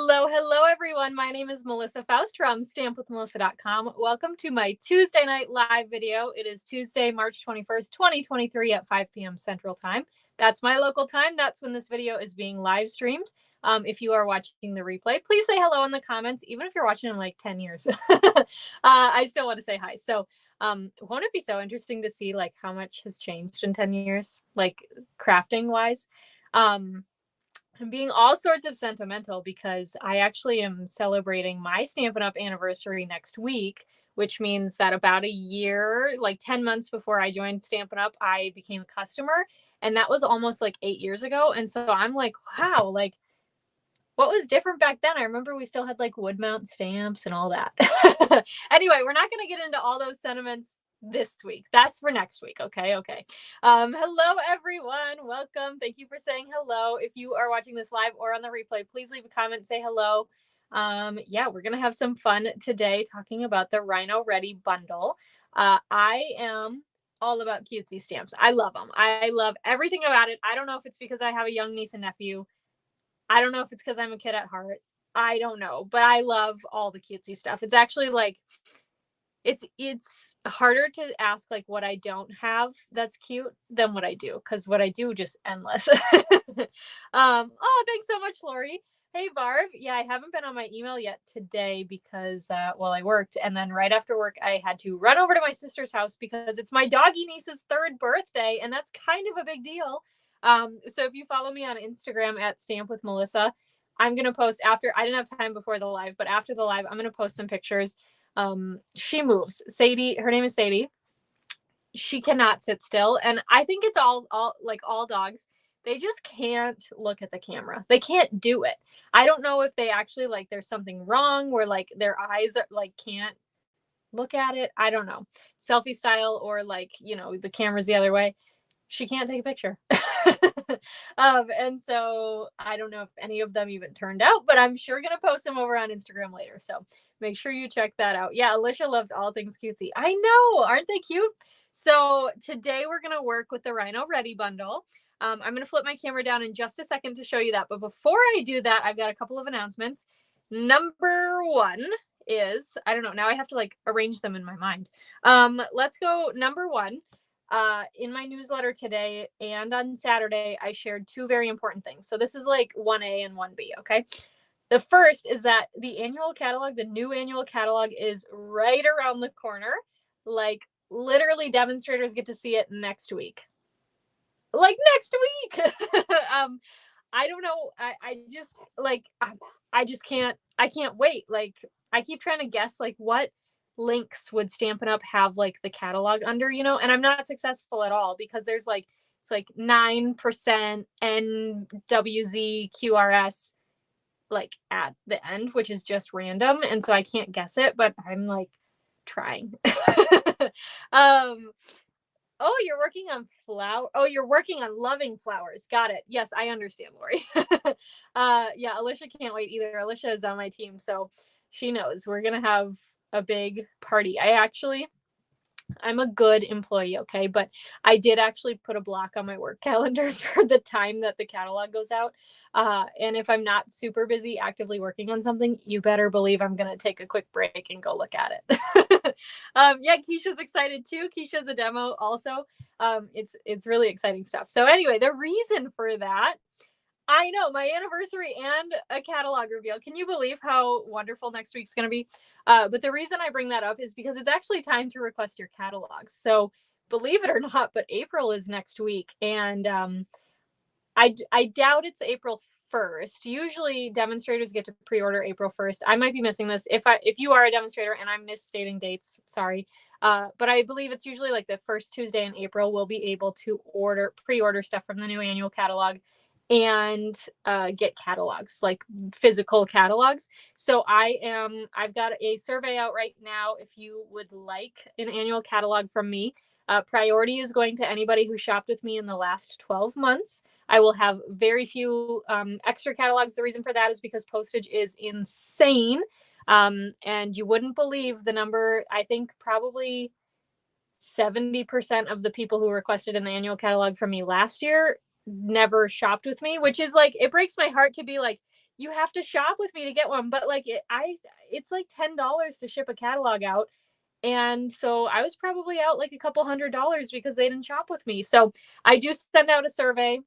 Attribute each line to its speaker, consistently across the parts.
Speaker 1: Hello, everyone. My name is Melissa Faust from stampwithmelissa.com. Welcome to my Tuesday night live video. It is Tuesday, March 21st, 2023 at 5 p.m. Central Time. That's my local time. That's when this video is being live streamed. If you are watching the replay, please say hello in the comments, even if you're watching in like 10 years. I still want to say hi. So won't it be so interesting to see like how much has changed in 10 years, like crafting wise? I'm being all sorts of sentimental because I actually am celebrating my Stampin' Up! Anniversary next week, which means that about a year, like 10 months before I joined Stampin' Up!, I became a customer. And that was almost like 8 years ago. And so I'm like, wow, like what was different back then? I remember we still had like wood mount stamps and all that. Anyway, we're not going to get into all those sentiments this week. That's for next week. Okay. Hello, everyone. Welcome. Thank you for saying hello. If you are watching this live or on the replay, please leave a comment, say hello. Yeah, we're going to have some fun today talking about the Rhino Ready bundle. I am all about cutesy stamps. I love them. I love everything about it. I don't know if it's because I have a young niece and nephew. I don't know if it's because I'm a kid at heart. I don't know, but I love all the cutesy stuff. It's actually like, it's harder to ask like what I don't have that's cute than what I do, because what I do just endless. Oh, thanks so much, Lori. Hey, Barb. Yeah, I haven't been on my email yet today because, well, I worked. And then right after work, I had to run over to my sister's house because it's my doggy niece's 3rd birthday. And that's kind of a big deal. So if you follow me on Instagram at Stamp with Melissa, I'm going to post after, I didn't have time before the live, but after the live, I'm going to post some pictures. She moves. Sadie, her name is Sadie. She cannot sit still. And I think it's all like all dogs. They just can't look at the camera. They can't do it. I don't know if they actually like there's something wrong where like their eyes are like can't look at it. I don't know. Selfie style or like, you know, the camera's the other way. She can't take a picture. And so I don't know if any of them even turned out, but I'm sure going to post them over on Instagram later. So make sure you check that out. Yeah, Alicia loves all things cutesy. I know. Aren't they cute? So today we're going to work with the Rhino Ready bundle. I'm going to flip my camera down in just a second to show you that. But before I do that, I've got a couple of announcements. Number one is, I don't know, now I have to like arrange them in my mind. Let's go. Number one. In my newsletter today and on Saturday, I shared 2 very important things. So this is like 1A and 1B, okay? The first is that the annual catalog, the new annual catalog is right around the corner. Like literally demonstrators get to see it next week. Like next week. I don't know. I just like, I just can't, I can't wait. Like I keep trying to guess like what links would Stampin' Up have like the catalog under, you know, and I'm not successful at all because there's like, it's like 9% NWZ QRS like at the end, which is just random. And so I can't guess it, but I'm like trying. Oh, you're working on flower. Oh, you're working on loving flowers. Got it. Yes, I understand, Lori. Yeah, Alicia can't wait either. Alicia is on my team, so she knows we're gonna have a big party. I'm a good employee, okay? But I did actually put a block on my work calendar for the time that the catalog goes out. And if I'm not super busy actively working on something, you better believe I'm going to take a quick break and go look at it. Yeah, Keisha's excited too. Keisha's a demo also. It's really exciting stuff. So anyway, the reason for that, I know, my anniversary and a catalog reveal. Can you believe how wonderful next week's going to be? But the reason I bring that up is because it's actually time to request your catalogs. So believe it or not, but April is next week. And I doubt it's April 1st. Usually demonstrators get to pre-order April 1st. I might be missing this. If you are a demonstrator and I'm misstating dates, sorry. But I believe it's usually like the first Tuesday in April, we'll be able to pre-order stuff from the new annual catalog and get catalogs, like physical catalogs. So I've got a survey out right now. If you would like an annual catalog from me, priority is going to anybody who shopped with me in the last 12 months. I will have very few extra catalogs. The reason for that is because postage is insane. And you wouldn't believe the number. I think probably 70% of the people who requested an annual catalog from me last year never shopped with me, which is like, it breaks my heart to be like, you have to shop with me to get one. But like it's like $10 to ship a catalog out. And so I was probably out like a couple $100 because they didn't shop with me. So I do send out a survey.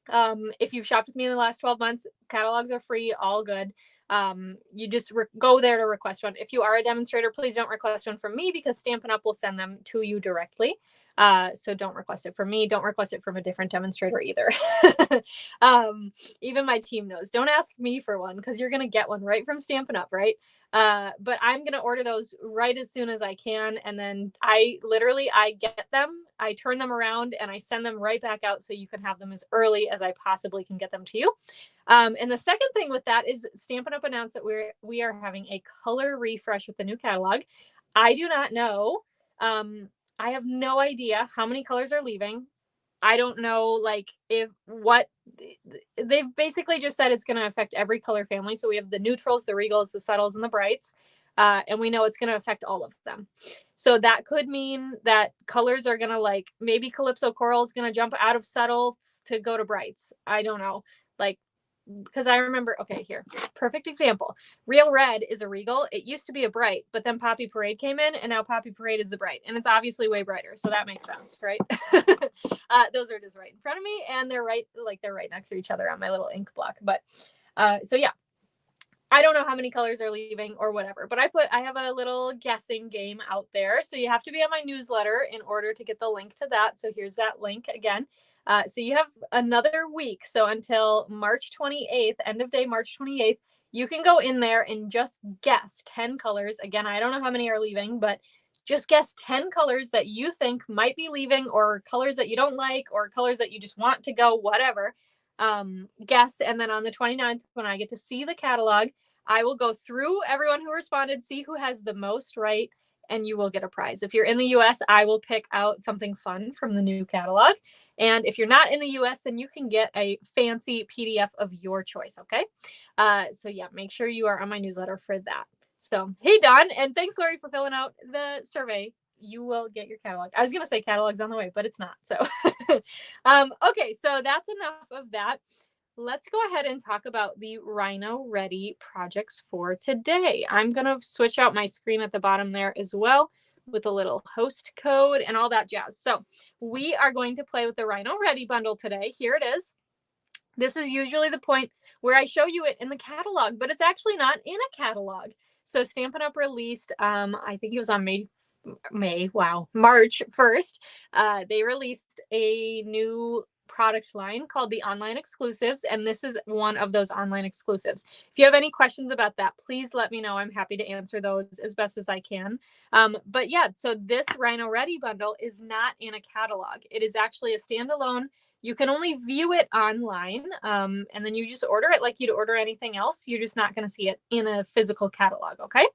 Speaker 1: If you've shopped with me in the last 12 months, catalogs are free, all good. You just go there to request one. If you are a demonstrator, please don't request one from me because Stampin' Up will send them to you directly. So don't request it from me. Don't request it from a different demonstrator either. Even my team knows. Don't ask me for one because you're going to get one right from Stampin' Up, right? But I'm going to order those right as soon as I can. And then I get them, I turn them around and I send them right back out so you can have them as early as I possibly can get them to you. And the second thing with that is Stampin' Up announced that we are having a color refresh with the new catalog. I do not know. I have no idea how many colors are leaving. I don't know, like, they've basically just said it's going to affect every color family. So we have the neutrals, the regals, the subtles, and the brights. And we know it's going to affect all of them. So that could mean that colors are going to, like, maybe Calypso Coral is going to jump out of subtles to go to brights. I don't know. Like, because I remember, okay, here, perfect example. Real Red is a regal. It used to be a bright, but then Poppy Parade came in, and now Poppy Parade is the bright, and it's obviously way brighter, so that makes sense, right? Those are just right in front of me, and they're right next to each other on my little ink block. But so yeah, I don't know how many colors are leaving or whatever, but I have a little guessing game out there, so you have to be on my newsletter in order to get the link to that. So here's that link again. So you have another week. So until March 28th, end of day, March 28th, you can go in there and just guess 10 colors. Again, I don't know how many are leaving, but just guess 10 colors that you think might be leaving, or colors that you don't like, or colors that you just want to go, whatever. Guess. And then on the 29th, when I get to see the catalog, I will go through everyone who responded, see who has the most right, and you will get a prize. If you're in the US, I will pick out something fun from the new catalog. And if you're not in the US, then you can get a fancy PDF of your choice, okay? So yeah, make sure you are on my newsletter for that. So, hey, Dawn, and thanks, Lori, for filling out the survey. You will get your catalog. I was going to say catalog's on the way, but it's not. So, okay, so that's enough of that. Let's go ahead and talk about the Rhino Ready projects for today. I'm going to switch out my screen at the bottom there as well with a little host code and all that jazz. So we are going to play with the Rhino Ready bundle today. Here it is. This is usually the point where I show you it in the catalog, but it's actually not in a catalog. So Stampin' Up released, I think it was on March 1st. They released a new product line called the Online Exclusives, and this is one of those online exclusives. If you have any questions about that, please let me know. I'm happy to answer those as best as I can. But yeah, so this Rhino Ready bundle is not in a catalog. It is actually a standalone. You can only view it online, and then you just order it like you'd order anything else. You're just not going to see it in a physical catalog, okay?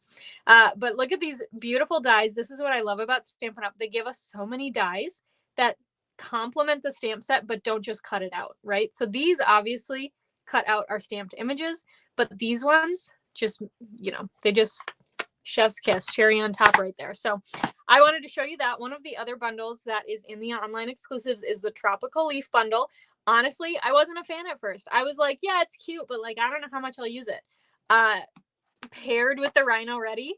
Speaker 1: But look at these beautiful dies. This is what I love about Stampin' Up. They give us so many dies that complement the stamp set, but don't just cut it out, right? So these obviously cut out our stamped images, but these ones just, they just chef's kiss, cherry on top right there. So I wanted to show you that. One of the other bundles that is in the online exclusives is the Tropical Leaf bundle. Honestly, I wasn't a fan at first. I was like, yeah, it's cute, but like, I don't know how much I'll use it. Paired with the Rhino Ready,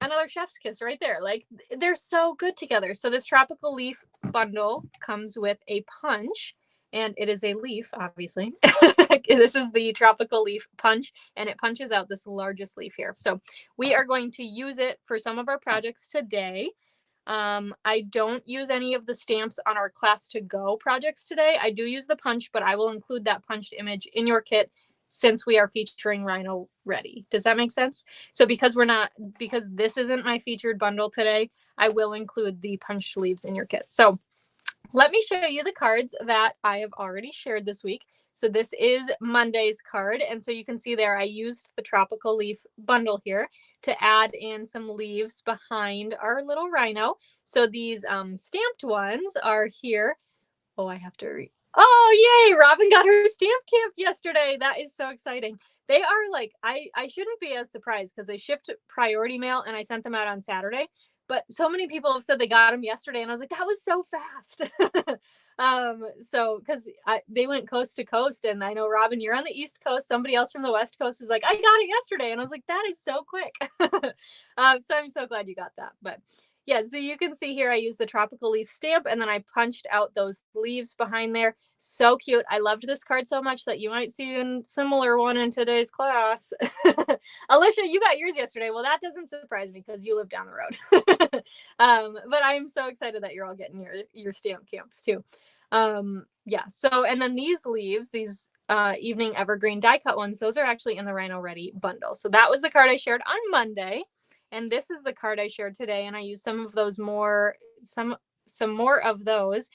Speaker 1: another chef's kiss right there. Like, they're so good together. So this Tropical Leaf bundle comes with a punch, and it is a leaf, obviously. This is the Tropical Leaf punch, and it punches out this largest leaf here. So we are going to use it for some of our projects today. I don't use any of the stamps on our Class to Go projects today. I do use the punch, but I will include that punched image in your kit since we are featuring Rhino Ready. Does that make sense? So because this isn't my featured bundle today, I will include the punched leaves in your kit. So let me show you the cards that I have already shared this week. So this is Monday's card. And so you can see there, I used the Tropical Leaf bundle here to add in some leaves behind our little rhino. So these stamped ones are here. Oh, I have to read. Oh, yay. Robin got her stamp camp yesterday. That is so exciting. They are like, I shouldn't be as surprised because they shipped priority mail and I sent them out on Saturday. but so many people have said they got them yesterday, and I was like, that was so fast. So because they went coast to coast, and I know, Robin, you're on the East Coast. Somebody else from the West Coast was like, I got it yesterday, and I was like, that is so quick. So I'm so glad you got that. But yeah, so you can see here I used the tropical leaf stamp, and then I punched out those leaves behind there. So cute. I loved this card so much that you might see a similar one in today's class. Alicia, you got yours yesterday. Well, that doesn't surprise me because you live down the road. But I'm so excited that you're all getting your stamp camps too. Yeah, so, and then these leaves, these evening evergreen die cut ones, those are actually in the Rhino Ready bundle. So that was the card I shared on Monday. And this is the card I shared today, and I used some of those some more of those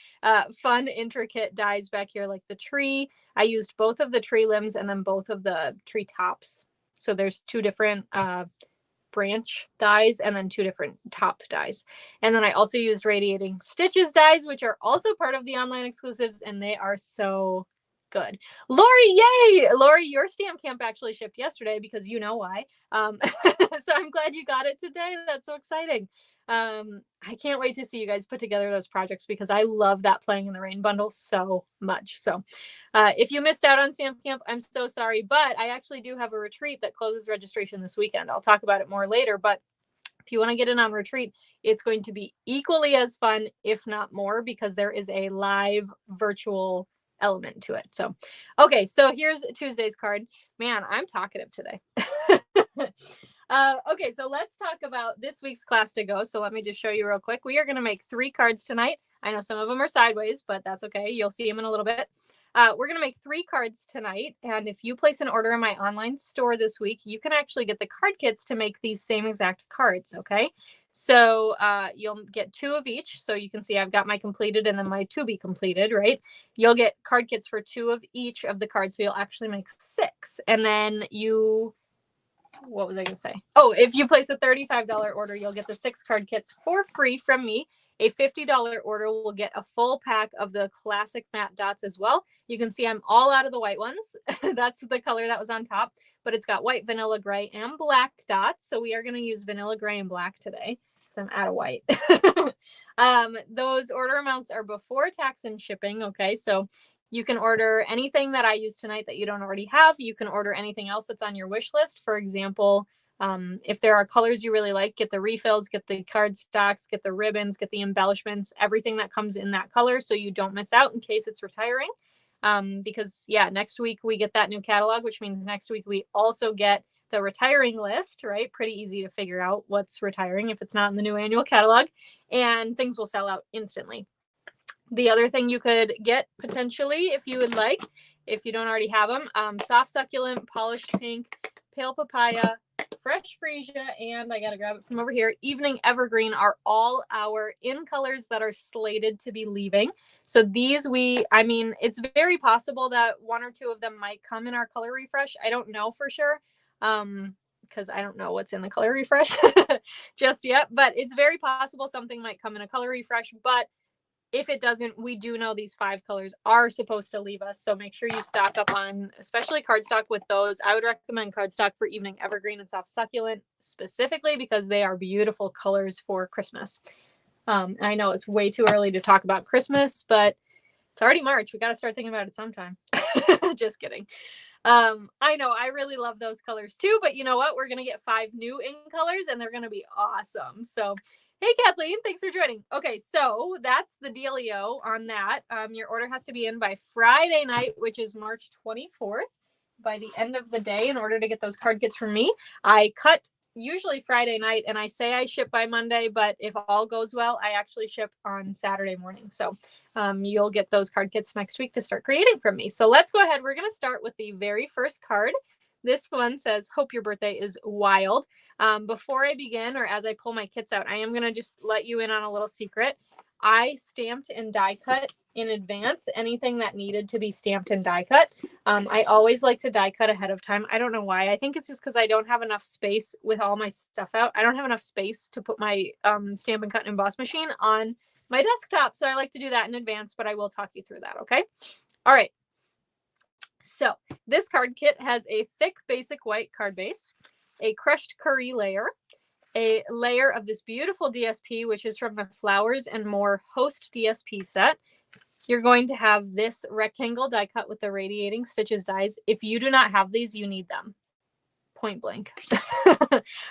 Speaker 1: fun, intricate dies back here, like the tree. I used both of the tree limbs and then both of the tree tops. So there's two different branch dies and then two different top dies. And then I also used Radiating Stitches dies, which are also part of the online exclusives, and they are so good. Lori, yay! Lori, your stamp camp actually shipped yesterday because you know why. So I'm glad you got it today. That's so exciting. I can't wait to see you guys put together those projects because I love that Playing in the Rain bundle so much. So if you missed out on stamp camp, I'm so sorry, but I actually do have a retreat that closes registration this weekend. I'll talk about it more later, but if you want to get in on retreat, it's going to be equally as fun, if not more, because there is a live virtual element to it. So, okay, so here's Tuesday's card. Man, I'm talkative today. Okay, so let's talk about this week's class to go. So let me just show you real quick. We are going to make 3 cards tonight. I know some of them are sideways, but that's okay. You'll see them in a little bit. We're going to make 3 cards tonight. And if you place an order in my online store this week, you can actually get the card kits to make these same exact cards. Okay. So you'll get 2 of each. So you can see I've got my completed and then my to be completed, right? You'll get card kits for 2 of each of the cards. So you'll actually make 6. And then what was I going to say? Oh, if you place a $35 order, you'll get the 6 card kits for free from me. A $50 order will get a full pack of the classic matte dots as well. You can see I'm all out of the white ones. That's the color that was on top, but it's got white, vanilla, gray, and black dots. So we are going to use vanilla, gray, and black today because I'm out of white. Those order amounts are before tax and shipping. Okay, so you can order anything that I use tonight that you don't already have. You can order anything else that's on your wish list. For example, if there are colors you really like, get the refills, get the card stocks, get the ribbons, get the embellishments, everything that comes in that color so you don't miss out in case it's retiring. Because yeah, next week we get that new catalog, which means next week we also get the retiring list, right? Pretty easy to figure out what's retiring if it's not in the new annual catalog, and things will sell out instantly. The other thing you could get potentially, if you would like, if you don't already have them, soft succulent, polished pink, pale papaya, fresh freesia, and I got to grab it from over here, evening evergreen are all our in colors that are slated to be leaving. So these it's very possible that 1 or 2 of them might come in our color refresh. I don't know for sure. Because I don't know what's in the color refresh just yet, but it's very possible something might come in a color refresh. But if it doesn't, we do know these 5 colors are supposed to leave us. So make sure you stock up on, especially cardstock with those. I would recommend cardstock for evening evergreen and soft succulent specifically because they are beautiful colors for Christmas. I know it's way too early to talk about Christmas, but it's already March. We got to start thinking about it sometime. Just kidding. I know I really love those colors too, but you know what? We're going to get 5 new in colors and they're going to be awesome. So hey, Kathleen, thanks for joining. Okay, so that's the dealio on that. Your order has to be in by Friday night, which is March 24th, by the end of the day in order to get those card kits from me. I cut usually Friday night, and I say I ship by Monday, but if all goes well, I actually ship on Saturday morning. So you'll get those card kits next week to start creating from me. So let's go ahead. We're going to start with the very first card. This one says, hope your birthday is wild. Before I begin, or as I pull my kits out, I am going to just let you in on a little secret. I stamped and die cut in advance anything that needed to be stamped and die cut. I always like to die cut ahead of time. I don't know why. I think it's just because I don't have enough space with all my stuff out. I don't have enough space to put my stamp and cut and emboss machine on my desktop. So I like to do that in advance, but I will talk you through that. Okay. All right. So this card kit has a thick basic white card base, a crushed curry layer, a layer of this beautiful DSP, which is from the Flowers and More Host DSP set. You're going to have this rectangle die cut with the radiating stitches dies. If you do not have these, you need them. Point blank.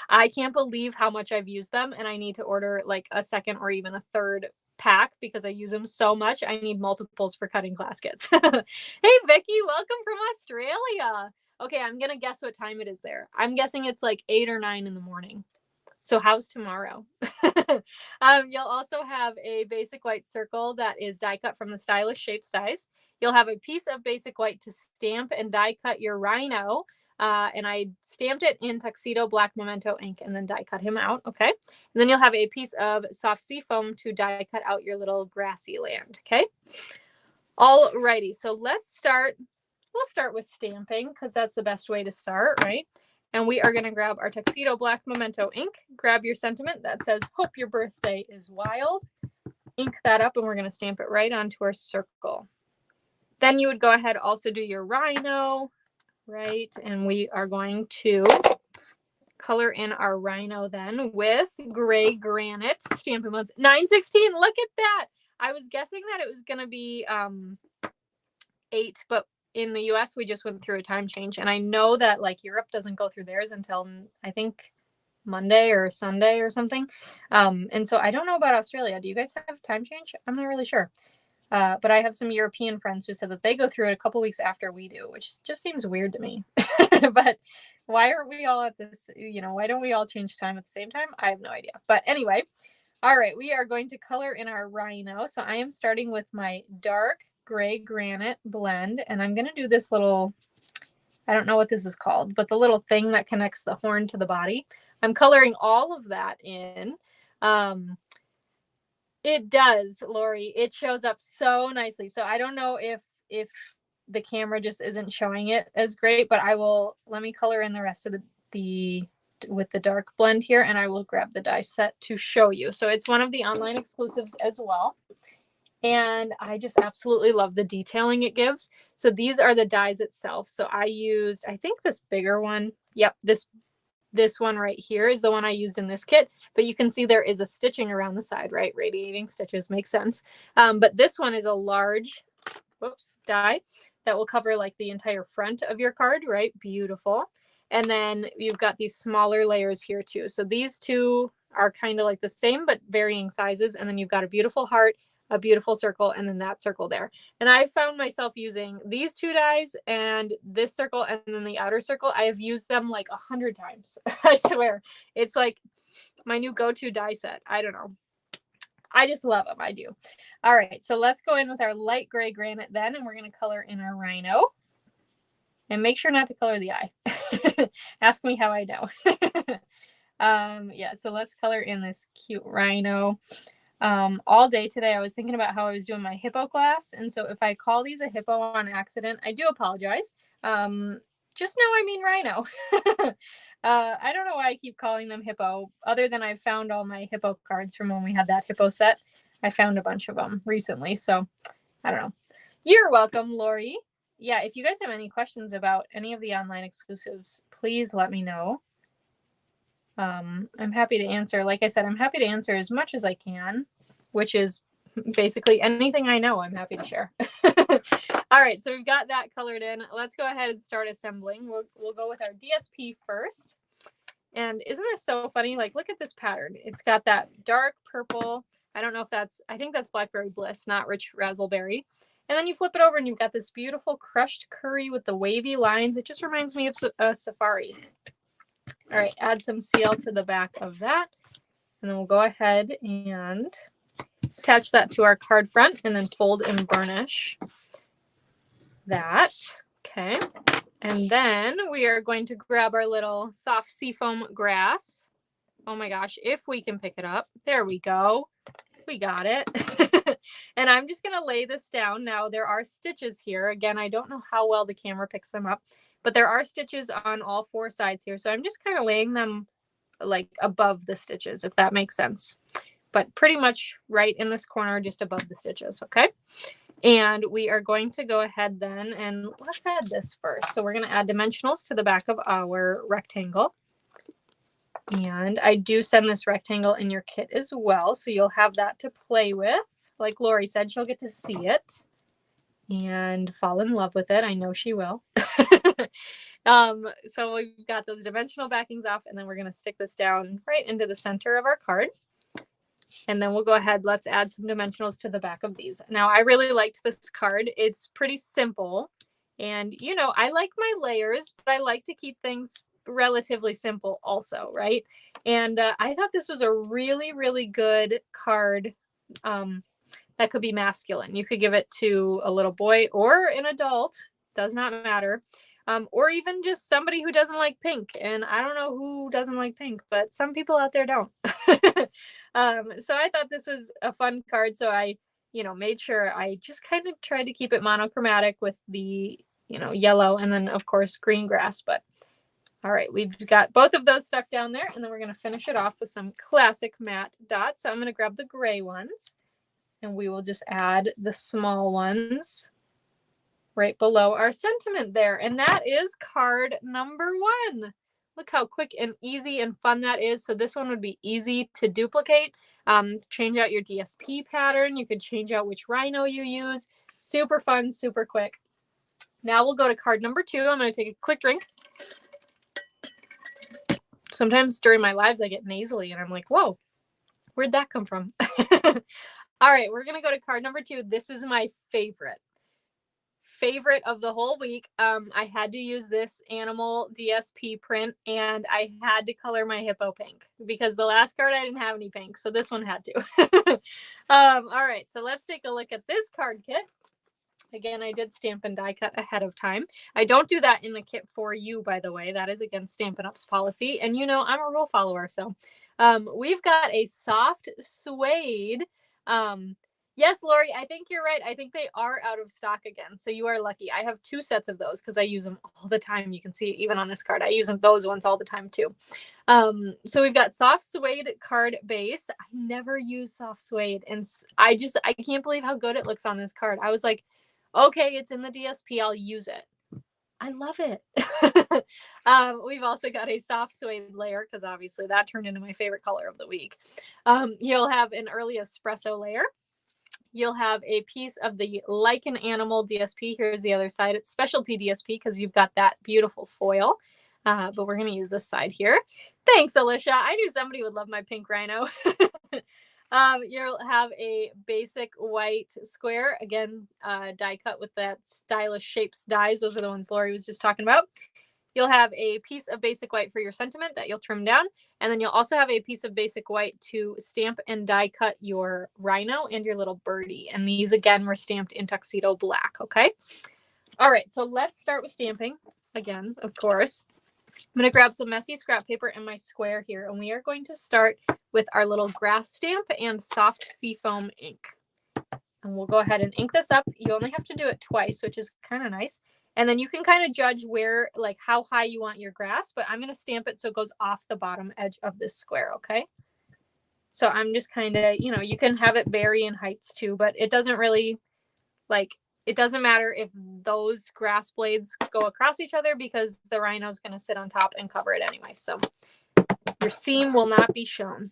Speaker 1: I can't believe how much I've used them, and I need to order like a second or even a third pack because I use them so much. I need multiples for cutting class kits. Hey, Vicky, welcome from Australia. Okay, I'm going to guess what time it is there. I'm guessing it's like 8 or 9 in the morning. So how's tomorrow? You'll also have a basic white circle that is die cut from the Stylish Shapes dies. You'll have a piece of basic white to stamp and die cut your Rhino. And I stamped it in Tuxedo Black Memento ink and then die cut him out. Okay. And then you'll have a piece of soft sea foam to die cut out your little grassy land. Okay. Alrighty. So let's start. We'll start with stamping because that's the best way to start, right? And we are going to grab our Tuxedo Black Memento ink. Grab your sentiment that says, "Hope your birthday is wild." Ink that up and we're going to stamp it right onto our circle. Then you would go ahead, also do your Rhino. Right, and we are going to color in our Rhino then with gray granite Stampin' Up. 916, look at that. I was guessing that it was going to be 8, but in the US we just went through a time change, and I know that like Europe doesn't go through theirs until I think Monday or Sunday or something. And so I don't know about Australia. Do you guys have time change? I'm not really sure. But I have some European friends who said that they go through it a couple weeks after we do, which just seems weird to me. But why aren't we all at this, why don't we all change time at the same time? I have no idea. But anyway, all right, we are going to color in our Rhino. So I am starting with my dark gray granite blend, and I'm going to do this little, I don't know what this is called, but the little thing that connects the horn to the body. I'm coloring all of that in. It does, Lori. It shows up so nicely. So I don't know if the camera just isn't showing it as great, but let me color in the rest of with the dark blend here, and I will grab the die set to show you. So it's one of the online exclusives as well. And I just absolutely love the detailing it gives. So these are the dies itself. So I used, I think this bigger one. Yep, this one right here is the one I used in this kit, but you can see there is a stitching around the side, right? Radiating stitches make sense. But this one is a large, die that will cover like the entire front of your card, right? Beautiful. And then you've got these smaller layers here too. So these two are kind of like the same, but varying sizes. And then you've got a beautiful heart, a beautiful circle, and then that circle there. And I found myself using these two dies and this circle and then the outer circle. I have used them like 100 times. I swear. It's like my new go-to die set. I don't know. I just love them. I do. All right. So let's go in with our light gray granite then, and we're going to color in our Rhino. And make sure not to color the eye. Ask me how I know. Yeah, so let's color in this cute Rhino. All day today I was thinking about how I was doing my hippo class, and so if I call these a hippo on accident, I do apologize. Just know I mean Rhino. I don't know why I keep calling them hippo, other than I found all my hippo cards from when we had that hippo set. I found a bunch of them recently, so I don't know. You're welcome, Lori. Yeah, if you guys have any questions about any of the online exclusives, please let me know. I'm happy to answer. Like I said, I'm happy to answer as much as I can, which is basically anything I know, I'm happy to share. All right, so we've got that colored in. Let's go ahead and start assembling. We'll go with our DSP first. And isn't this so funny? Like, look at this pattern. It's got that dark purple. I don't know if I think that's Blackberry Bliss, not Rich Razzleberry. And then you flip it over and you've got this beautiful crushed curry with the wavy lines. It just reminds me of a safari. All right, add some seal to the back of that. And then we'll go ahead and attach that to our card front and then fold and burnish that. Okay. And then we are going to grab our little soft seafoam grass. Oh my gosh, if we can pick it up. There we go. We got it. And I'm just going to lay this down. Now there are stitches here. Again, I don't know how well the camera picks them up, but there are stitches on all 4 sides here. So I'm just kind of laying them like above the stitches, if that makes sense. But pretty much right in this corner, just above the stitches. Okay. And we are going to go ahead then and let's add this first. So we're going to add dimensionals to the back of our rectangle. And I do send this rectangle in your kit as well, so you'll have that to play with. Like Lori said, she'll get to see it and fall in love with it. I know she will. So we've got those dimensional backings off, and then we're going to stick this down right into the center of our card. And then we'll go ahead, let's add some dimensionals to the back of these. Now, I really liked this card. It's pretty simple. And, you know, I like my layers, but I like to keep things relatively simple also, right? And I thought this was a really, really good card that could be masculine. You could give it to a little boy or an adult, does not matter. Or even just somebody who doesn't like pink. And I don't know who doesn't like pink, but some people out there don't. So I thought this was a fun card. So I, you know, made sure I just kind of tried to keep it monochromatic with the, you know, yellow and then of course green grass. But all right, we've got both of those stuck down there, and then we're going to finish it off with some classic matte dots. So I'm going to grab the gray ones, and we will just add the small ones right below our sentiment there. And that is card number 1. Look how quick and easy and fun that is. So this one would be easy to duplicate. Change out your DSP pattern. You could change out which rhino you use. Super fun, super quick. Now we'll go to card number 2. I'm going to take a quick drink. Sometimes during my lives I get nasally and I'm like, whoa, where'd that come from? All right, we're going to go to card number 2. This is my favorite of the whole week. I had to use this animal DSP print, and I had to color my hippo pink because the last card I didn't have any pink, so this one had to. All right, so let's take a look at this card kit. Again, I did stamp and die cut ahead of time. I don't do that in the kit for you, by the way. That is against Stampin' Up's policy. And you know, I'm a rule follower. So we've got a soft suede. Yes, Lori, I think you're right. I think they are out of stock again. So you are lucky. I have 2 sets of those because I use them all the time. You can see even on this card. I use those ones all the time too. So we've got soft suede card base. I never use soft suede. And I can't believe how good it looks on this card. I was like, okay, it's in the DSP, I'll use it. I love it. We've also got a soft suede layer because obviously that turned into my favorite color of the week. You'll have an early espresso layer. You'll have a piece of the Like an Animal DSP. Here's the other side. It's specialty DSP because you've got that beautiful foil. But we're going to use this side here. Thanks, Alicia. I knew somebody would love my pink rhino. You'll have a basic white square, again, die cut with that stylish shapes dies. Those are the ones Lori was just talking about. You'll have a piece of basic white for your sentiment that you'll trim down. And then you'll also have a piece of basic white to stamp and die cut your rhino and your little birdie. And these, again, were stamped in tuxedo black, okay? All right, so let's start with stamping. Again, of course. I'm going to grab some messy scrap paper and my square here, and we are going to start with our little grass stamp and soft seafoam ink. And we'll go ahead and ink this up. You only have to do it twice, which is kind of nice. And then you can kind of judge where, like how high you want your grass, but I'm going to stamp it so it goes off the bottom edge of this square, okay? So I'm just kind of, you know, you can have it vary in heights too, but it doesn't really, like, it doesn't matter if those grass blades go across each other because the rhino is going to sit on top and cover it anyway. So your seam will not be shown.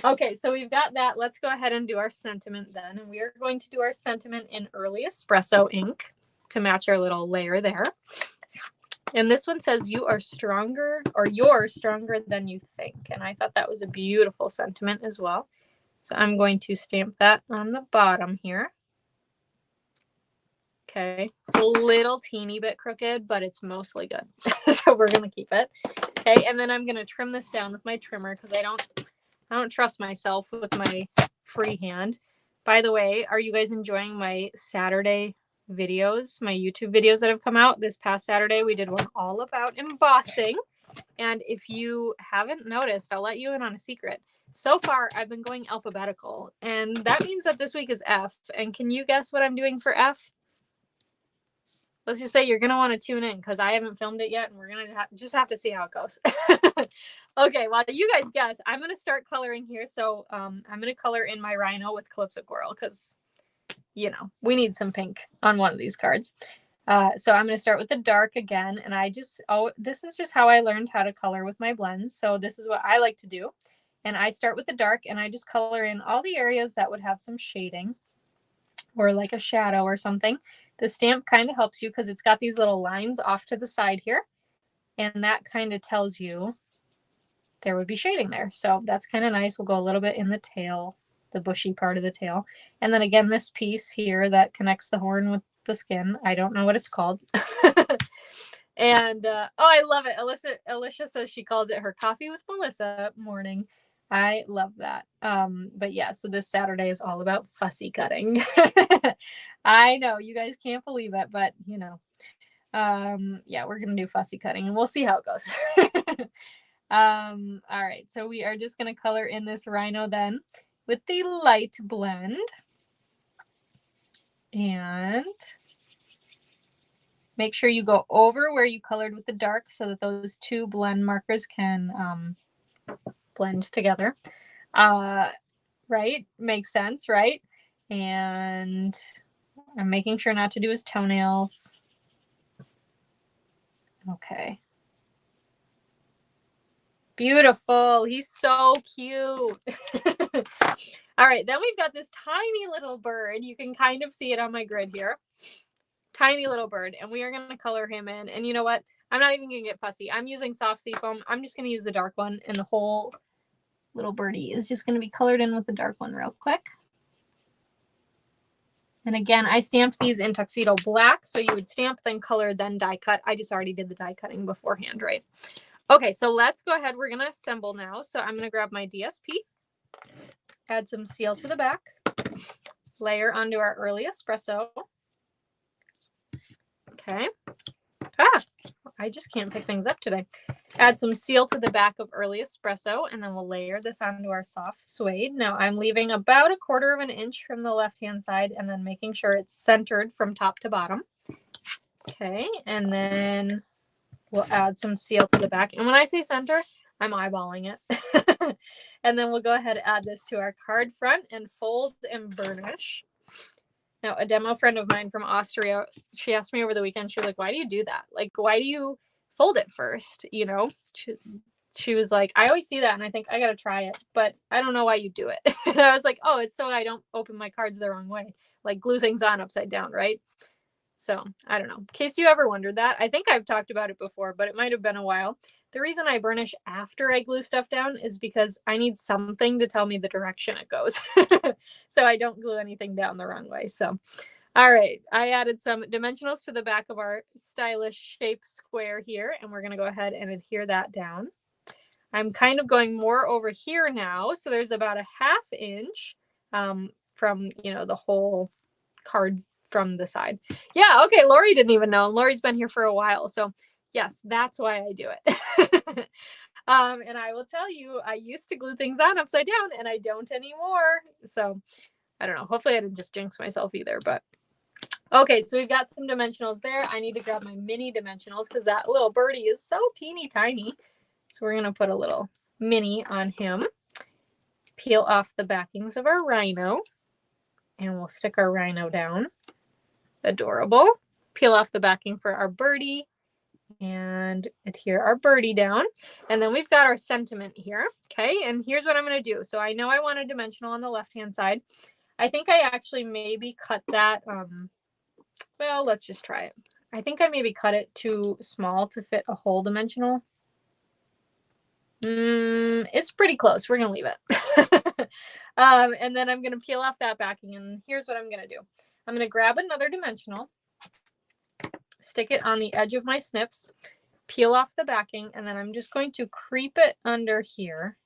Speaker 1: Okay, so we've got that. Let's go ahead and do our sentiment then. And we are going to do our sentiment in early espresso ink to match our little layer there. And this one says you are stronger, or you're stronger than you think. And I thought that was a beautiful sentiment as well. So I'm going to stamp that on the bottom here. Okay, it's a little teeny bit crooked, but it's mostly good. So we're going to keep it. Okay, and then I'm going to trim this down with my trimmer because I don't trust myself with my free hand. By the way, are you guys enjoying my Saturday videos, my YouTube videos that have come out? This past Saturday, we did one all about embossing. And if you haven't noticed, I'll let you in on a secret. So far, I've been going alphabetical, and that means that this week is F. And can you guess what I'm doing for F? Let's just say you're going to want to tune in because I haven't filmed it yet, and we're going to just have to see how it goes. Okay, while you guys guess, I'm going to start coloring here. So I'm going to color in my rhino with Calypso Coral because, you know, we need some pink on one of these cards. So I'm going to start with the dark again. And this is just how I learned how to color with my blends. So this is what I like to do. And I start with the dark and I just color in all the areas that would have some shading or like a shadow or something. The stamp kind of helps you because it's got these little lines off to the side here. And that kind of tells you there would be shading there. So that's kind of nice. We'll go a little bit in the tail, the bushy part of the tail. And then again, this piece here that connects the horn with the skin. I don't know what it's called. And oh, I love it. Alicia says she calls it her coffee with Melissa morning. I love that. But yeah, so this Saturday is all about fussy cutting. I know you guys can't believe it, but you know, yeah, we're gonna do fussy cutting and we'll see how it goes. All right, so we are just gonna color in this rhino then with the light blend. And make sure you go over where you colored with the dark so that those two blend markers can blend together. Right? Makes sense, right? And I'm making sure not to do his toenails. Okay. Beautiful. He's so cute. All right, then we've got this tiny little bird. You can kind of see it on my grid here. Tiny little bird, and we are going to color him in. And you know what? I'm not even going to get fussy. I'm using soft seafoam. I'm just going to use the dark one, and the whole little birdie is just going to be colored in with the dark one real quick. And again, I stamped these in tuxedo black, so you would stamp, then color, then die cut. I just already did the die cutting beforehand, right? Okay, so let's go ahead. We're going to assemble now. So I'm going to grab my DSP, add some seal to the back, layer onto our early espresso. Okay. I just can't pick things up today. Add some seal to the back of early espresso, and then we'll layer this onto our soft suede. Now I'm leaving about 1/4 of an inch from the left-hand side and then making sure it's centered from top to bottom. Okay, and then we'll add some seal to the back. And when I say center, I'm eyeballing it. And then we'll go ahead and add this to our card front and fold and burnish. Now, a demo friend of mine from Austria, she asked me over the weekend, she was like, why do you do that? Like, why do you fold it first? You know, she was like, I always see that and I think I got to try it, but I don't know why you do it. And I was like, oh, it's so I don't open my cards the wrong way, like glue things on upside down, right? So I don't know. In case you ever wondered that, I think I've talked about it before, but it might have been a while. The reason I burnish after I glue stuff down is because I need something to tell me the direction it goes. So I don't glue anything down the wrong way. So, all right, I added some dimensionals to the back of our stylish shape square here, and we're going to go ahead and adhere that down. I'm kind of going more over here now. So there's about 1/2 inch from, you know, the whole card from the side. Yeah, okay, Lori didn't even know. Lori's been here for a while. So yes, that's why I do it. And I will tell you, I used to glue things on upside down and I don't anymore. So I don't know. Hopefully I didn't just jinx myself either, but okay, so we've got some dimensionals there. I need to grab my mini dimensionals because that little birdie is so teeny tiny. So we're going to put a little mini on him. Peel off the backings of our rhino. And we'll stick our rhino down. Adorable. Peel off the backing for our birdie and adhere our birdie down. And then we've got our sentiment here. Okay, and here's what I'm going to do. So I know I want a dimensional on the left-hand side. I think I actually maybe cut that. Well, let's just try it. I think I maybe cut it too small to fit a whole dimensional. It's pretty close. We're going to leave it. And then I'm going to peel off that backing. And here's what I'm going to do. I'm going to grab another dimensional, stick it on the edge of my snips, peel off the backing, and then I'm just going to creep it under here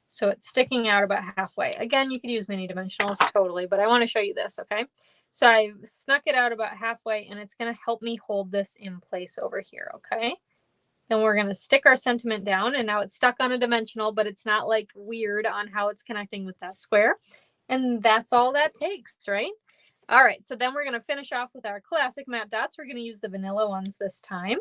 Speaker 1: so it's sticking out about halfway. Again, you could use mini dimensionals totally, but I want to show you this, okay? So I snuck it out about halfway, and it's going to help me hold this in place over here, okay? Then we're going to stick our sentiment down, and now it's stuck on a dimensional, but it's not like weird on how it's connecting with that square. And that's all that takes, right? All right, so then we're going to finish off with our classic matte dots. We're going to use the vanilla ones this time.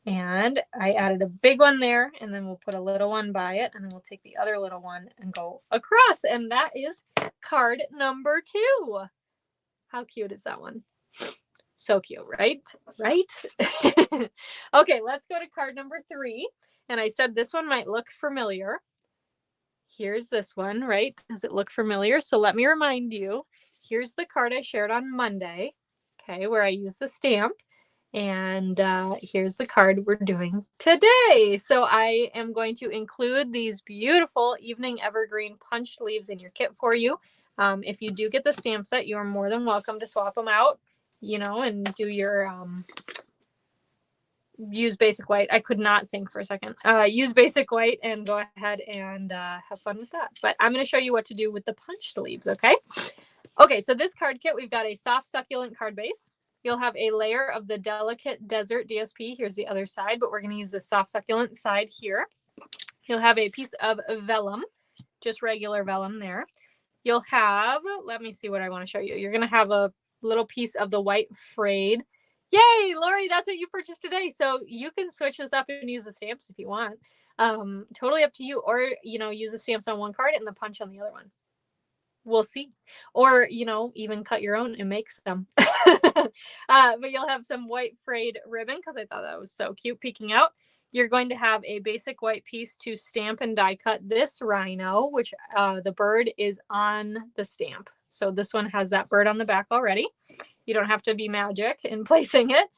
Speaker 1: And I added a big one there, and then we'll put a little one by it, and then we'll take the other little one and go across. And that is card number 2. How cute is that one? So cute, right? Right? Okay, let's go to card number 3. And I said this one might look familiar. Here's this one, right? Does it look familiar? So let me remind you. Here's the card I shared on Monday, okay, where I used the stamp. And here's the card we're doing today. So I am going to include these beautiful evening evergreen punched leaves in your kit for you. If you do get the stamp set, you are more than welcome to swap them out, you know, and do your use basic white. I could not think for a second. Use basic white and go ahead and have fun with that. But I'm going to show you what to do with the punched leaves, okay? Okay, so this card kit, we've got a soft succulent card base. You'll have a layer of the Delicate Desert DSP. Here's the other side, but we're going to use the soft succulent side here. You'll have a piece of vellum, just regular vellum there. You'll have, let me see what I want to show you. You're going to have a little piece of the white frayed. Yay, Lori, that's what you purchased today. So you can switch this up and use the stamps if you want. Totally up to you. Or, you know, use the stamps on one card and the punch on the other one. We'll see. Or, you know, even cut your own and make some. But you'll have some white frayed ribbon because I thought that was so cute peeking out. You're going to have a basic white piece to stamp and die cut this rhino, which the bird is on the stamp. So this one has that bird on the back already. You don't have to be magic in placing it.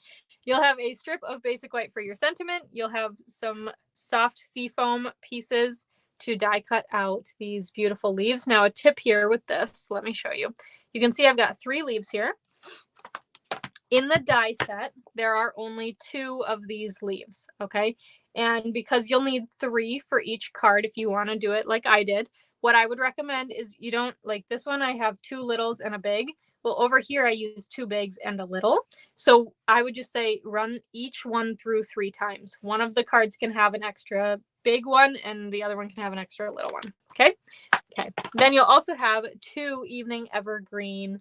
Speaker 1: You'll have a strip of basic white for your sentiment. You'll have some soft seafoam pieces to die cut out these beautiful leaves. Now a tip here with this, let me show you. You can see I've got 3 leaves here. In the die set, there are only 2 of these leaves, okay? And because you'll need 3 for each card if you want to do it like I did, what I would recommend is you don't, like this one, I have 2 littles and a big. Well, over here, I use 2 bigs and a little. So I would just say run each one through 3 times. One of the cards can have an extra big one and the other one can have an extra little one, okay? Okay. Then you'll also have 2 evening evergreen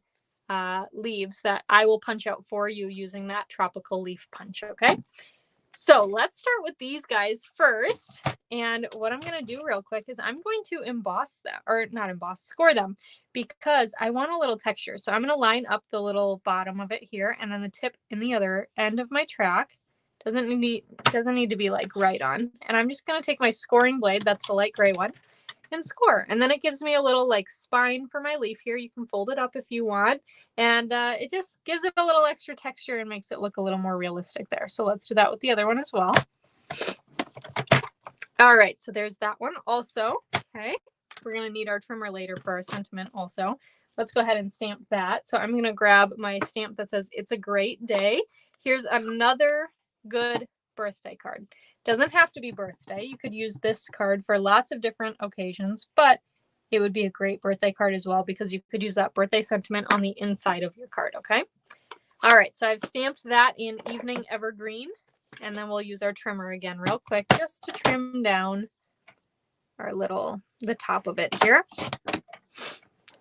Speaker 1: leaves that I will punch out for you using that tropical leaf punch, okay? So let's start with these guys first. And what I'm going to do real quick is I'm going to emboss them, or not emboss, score them, because I want a little texture. So I'm going to line up the little bottom of it here, and then the tip in the other end of my track. Doesn't need to be like right on. And I'm just going to take my scoring blade, that's the light gray one, and score. And then it gives me a little like spine for my leaf here. You can fold it up if you want. And it just gives it a little extra texture and makes it look a little more realistic there. So let's do that with the other one as well. All right, so there's that one also. Okay, we're going to need our trimmer later for our sentiment also. Let's go ahead and stamp that. So I'm going to grab my stamp that says, "It's a great day." Here's another good birthday card. Doesn't have to be birthday. You could use this card for lots of different occasions, but it would be a great birthday card as well because you could use that birthday sentiment on the inside of your card, okay? All right, so I've stamped that in Evening Evergreen, and then we'll use our trimmer again real quick just to trim down our the top of it here.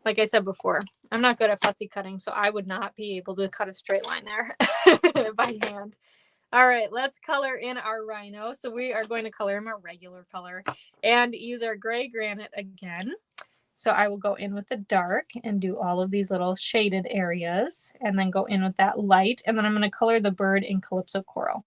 Speaker 1: Like I said before, I'm not good at fussy cutting, so I would not be able to cut a straight line there by hand. All right, let's color in our rhino. So we are going to color him a regular color and use our gray granite again. So I will go in with the dark and do all of these little shaded areas and then go in with that light. And then I'm going to color the bird in Calypso Coral.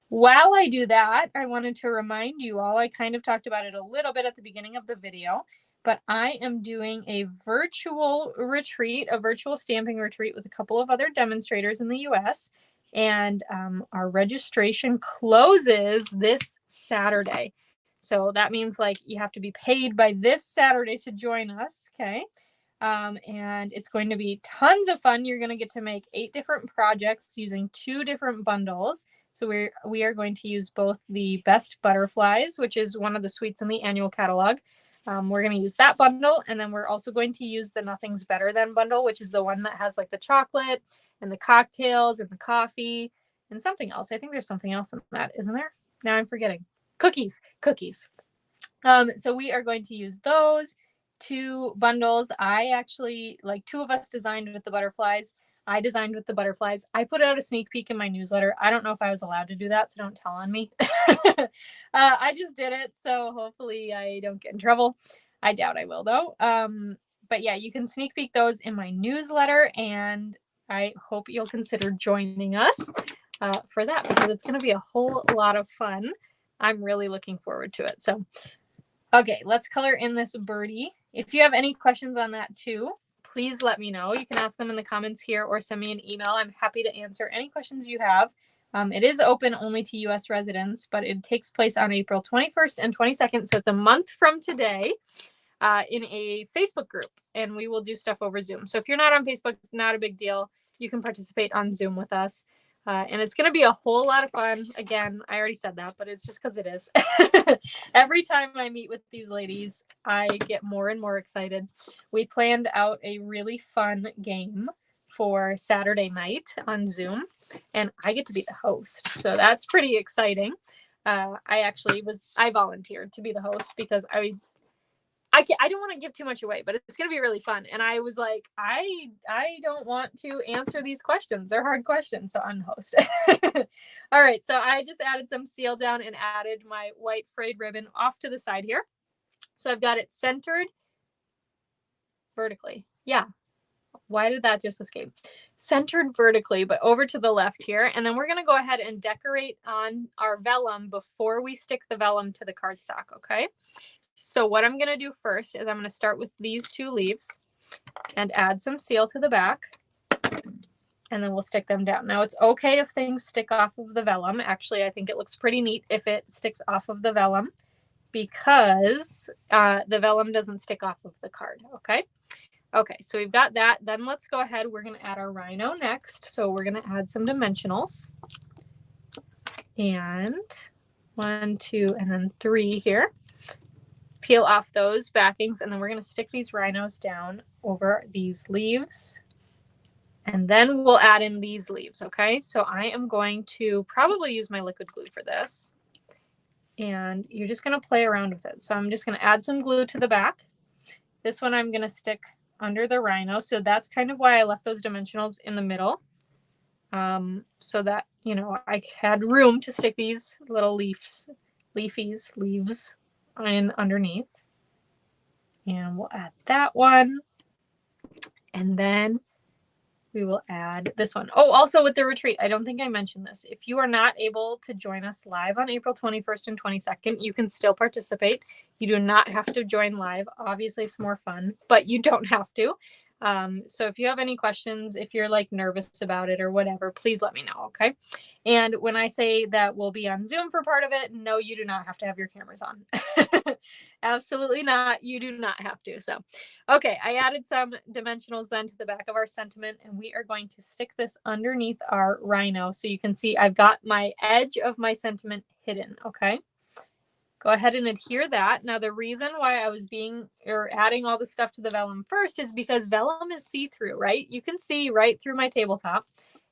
Speaker 1: While I do that, I wanted to remind you all, I kind of talked about it a little bit at the beginning of the video, but I am doing a virtual retreat, a virtual stamping retreat with a couple of other demonstrators in the US. And our registration closes this Saturday. So that means like you have to be paid by this Saturday to join us, okay? And it's going to be tons of fun. You're going to get to make 8 different projects using 2 different bundles. So we are going to use both the Best Butterflies, which is one of the suites in the annual catalog. We're going to use that bundle, and then we're also going to use the Nothing's Better Than bundle, which is the one that has like the chocolate and the cocktails and the coffee and something else. I think there's something else in that, isn't there? Now I'm forgetting. Cookies. So we are going to use those 2 bundles. I actually, like 2 of us designed with the butterflies. I designed with the butterflies. I put out a sneak peek in my newsletter. I don't know if I was allowed to do that, so don't tell on me. I just did it, so hopefully I don't get in trouble. I doubt I will, though. But yeah, you can sneak peek those in my newsletter, and I hope you'll consider joining us for that, because it's going to be a whole lot of fun. I'm really looking forward to it. So, okay, let's color in this birdie. If you have any questions on that too, please let me know. You can ask them in the comments here or send me an email. I'm happy to answer any questions you have. It is open only to U.S. residents, but it takes place on April 21st and 22nd. So it's a month from today in a Facebook group, and we will do stuff over Zoom. So if you're not on Facebook, not a big deal. You can participate on Zoom with us. And it's going to be a whole lot of fun. Again, I already said that, but it's just because it is. Every time I meet with these ladies, I get more and more excited. We planned out a really fun game for Saturday night on Zoom, and I get to be the host. So that's pretty exciting. I volunteered to be the host because I don't want to give too much away, but it's going to be really fun. And I was like, I don't want to answer these questions. They're hard questions. So I'm the host. All right. So I just added some seal down and added my white frayed ribbon off to the side here. So I've got it centered vertically. Yeah. Why did that just escape? Centered vertically, but over to the left here. And then we're going to go ahead and decorate on our vellum before we stick the vellum to the cardstock. Okay. So what I'm going to do first is I'm going to start with these two leaves and add some seal to the back, and then we'll stick them down. Now, it's okay if things stick off of the vellum. Actually, I think it looks pretty neat if it sticks off of the vellum, because the vellum doesn't stick off of the card. Okay. Okay. So we've got that. Then let's go ahead. We're going to add our rhino next. So we're going to add some dimensionals, and 1, 2, and then 3 here. Peel off those backings, and then we're going to stick these rhinos down over these leaves, and then we'll add in these leaves. Okay, so I am going to probably use my liquid glue for this, and you're just going to play around with it. So I'm just going to add some glue to the back. This one I'm going to stick under the rhino, so that's kind of why I left those dimensionals in the middle, so that, you know, I had room to stick these little leaves in underneath. And we'll add that one, and then we will add this one. Oh, also with the retreat, I don't think I mentioned this. If you are not able to join us live on April 21st and 22nd, you can still participate. You do not have to join live. Obviously, it's more fun, but you don't have to. So if you have any questions, if you're like nervous about it or whatever, please let me know. Okay. And when I say that we'll be on Zoom for part of it, no, you do not have to have your cameras on. Absolutely not. You do not have to. So, okay. I added some dimensionals then to the back of our sentiment, and we are going to stick this underneath our rhino. So you can see I've got my edge of my sentiment hidden. Okay. Go ahead and adhere that. Now, the reason why I was adding all the stuff to the vellum first is because vellum is see-through, right? You can see right through my tabletop.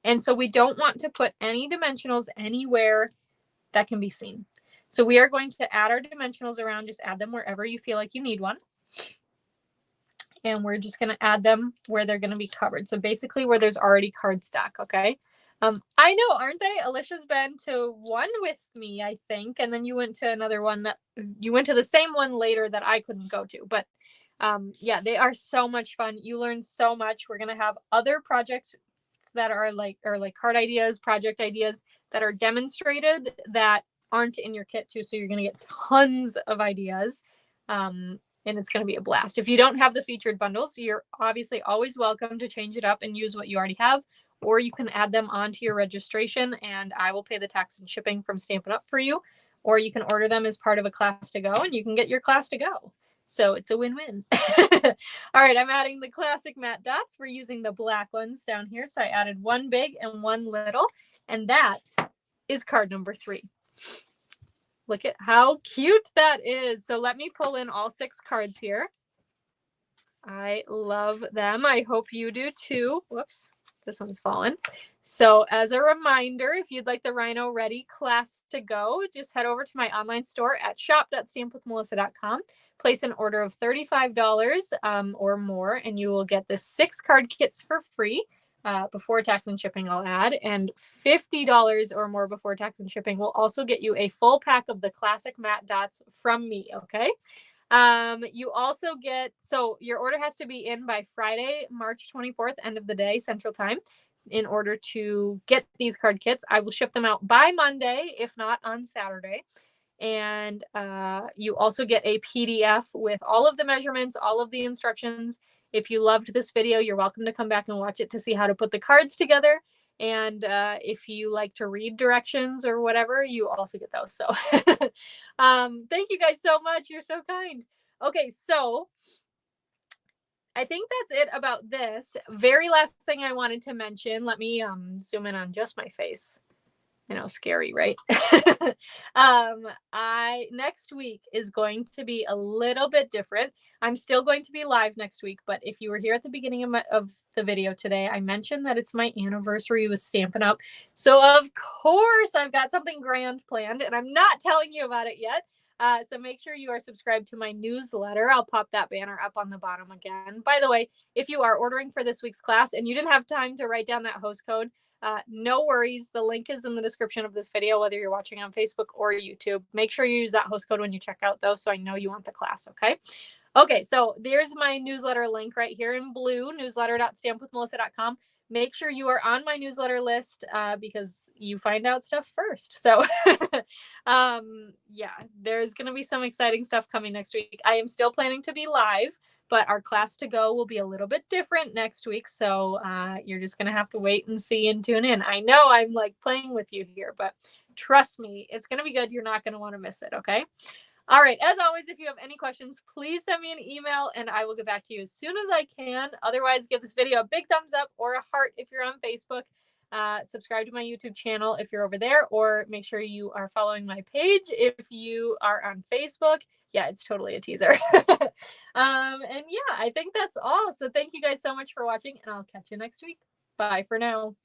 Speaker 1: And so we don't want to put any dimensionals anywhere that can be seen. So we are going to add our dimensionals around. Just add them wherever you feel like you need one. And we're just going to add them where they're going to be covered. So basically where there's already cardstock, okay? I know, aren't they? Alicia's been to one with me, I think, and then you went to another one that you went to the same one later that I couldn't go to. But yeah, they are so much fun. You learn so much. We're gonna have other projects that are like card ideas, project ideas that are demonstrated that aren't in your kit too. So you're gonna get tons of ideas. And it's going to be a blast. If you don't have the featured bundles, you're obviously always welcome to change it up and use what you already have, or you can add them onto your registration and I will pay the tax and shipping from Stampin' Up for you, or you can order them as part of a class to go and you can get your class to go. So it's a win-win. All right, I'm adding the classic matte dots. We're using the black ones down here. So I added one big and one little, and that is card number 3. Look at how cute that is. So let me pull in all 6 cards here. I love them. I hope you do too. Whoops, this one's fallen. So as a reminder, if you'd like the Rhino Ready class to go, just head over to my online store at shop.stampwithmelissa.com. Place an order of $35 or more, and you will get the 6 card kits for free. Before tax and shipping, I'll add, and $50 or more before tax and shipping will also get you a full pack of the classic matte dots from me. Okay. You also get, so your order has to be in by Friday, March 24th, end of the day, Central Time. in order to get these card kits. I will ship them out by Monday, if not on Saturday. And you also get a PDF with all of the measurements, all of the instructions. If you loved this video, you're welcome to come back and watch it to see how to put the cards together. And if you like to read directions or whatever, you also get those. So thank you guys so much. You're so kind. Okay, so I think that's it about this. Very last thing I wanted to mention. Let me zoom in on just my face. I know, scary, right? Next week is going to be a little bit different. I'm still going to be live next week, but if you were here at the beginning of the video today, I mentioned that it's my anniversary with Stampin' Up. So of course I've got something grand planned, and I'm not telling you about it yet. So make sure you are subscribed to my newsletter. I'll pop that banner up on the bottom again. By the way, if you are ordering for this week's class and you didn't have time to write down that host code, no worries. The link is in the description of this video, whether you're watching on Facebook or YouTube. Make sure you use that host code when you check out, though, so I know you want the class, okay? Okay, so there's my newsletter link right here in blue, newsletter.stampwithmelissa.com. Make sure you are on my newsletter list because you find out stuff first. So yeah, there's going to be some exciting stuff coming next week. I am still planning to be live, but our class to go will be a little bit different next week. So you're just going to have to wait and see and tune in. I know I'm like playing with you here, but trust me, it's going to be good. You're not going to want to miss it. Okay. All right. As always, if you have any questions, please send me an email and I will get back to you as soon as I can. Otherwise, give this video a big thumbs up or a heart if you're on Facebook. Subscribe to my YouTube channel if you're over there, or make sure you are following my page if you are on Facebook. Yeah, it's totally a teaser. And yeah, I think that's all. So thank you guys so much for watching, and I'll catch you next week. Bye for now.